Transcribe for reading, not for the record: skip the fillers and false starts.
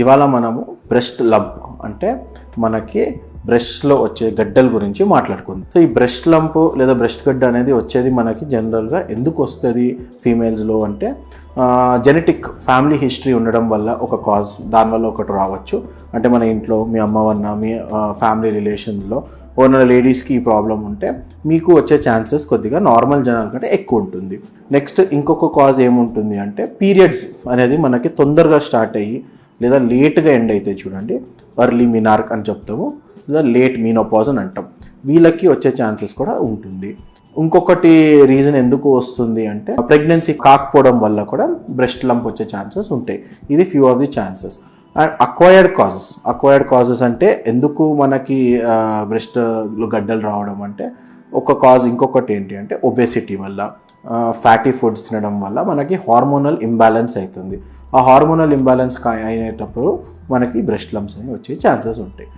ఇవాళ మనము breast lump అంటే మనకి బ్రెస్ట్లో వచ్చే గడ్డల గురించి మాట్లాడుకుందాం. సో ఈ బ్రెస్ట్ లంప్ లేదా బ్రెస్ట్ గడ్డ అనేది వచ్చేది మనకి జనరల్గా ఎందుకు వస్తుంది ఫీమేల్స్లో అంటే జెనెటిక్ ఫ్యామిలీ హిస్టరీ ఉండడం వల్ల ఒక కాజ్, దానివల్ల ఒకటి రావచ్చు. అంటే మన ఇంట్లో మీ అమ్మ వల్ల మీ ఫ్యామిలీ రిలేషన్స్లో ఉన్న లేడీస్కి ఈ ప్రాబ్లం ఉంటే మీకు వచ్చే ఛాన్సెస్ కొద్దిగా నార్మల్ జనాల కంటే ఎక్కువ ఉంటుంది. నెక్స్ట్ ఇంకొక కాజ్ ఏముంటుంది అంటే పీరియడ్స్ అనేది మనకి తొందరగా స్టార్ట్ అయ్యి లేదా లేట్గా ఎండ్ అయితే చూడండి, ఎర్లీ మినార్క్ అని చెప్తాము లేదా లేట్ మీనోపాజ్ అని అంటాం, వీళ్ళకి వచ్చే ఛాన్సెస్ కూడా ఉంటుంది. ఇంకొకటి రీజన్ ఎందుకు వస్తుంది అంటే ప్రెగ్నెన్సీ కాకపోవడం వల్ల కూడా బ్రెస్ట్ లంప్ వచ్చే ఛాన్సెస్ ఉంటాయి. ఇది few of the chances. And acquired causes అంటే ఎందుకు మనకి బ్రెస్ట్లో గడ్డలు రావడం అంటే ఒక కాజ్. ఇంకొకటి ఏంటి అంటే ఒబేసిటీ వల్ల, ఫ్యాటీ ఫుడ్స్ తినడం వల్ల మనకి హార్మోనల్ ఇంబ్యాలెన్స్ అవుతుంది. ఆ హార్మోనల్ ఇంబ్యాలెన్స్ అయినప్పుడు మనకి బ్రెస్ట్ లంప్స్ అనేవి వచ్చే ఛాన్సెస్ ఉంటాయి.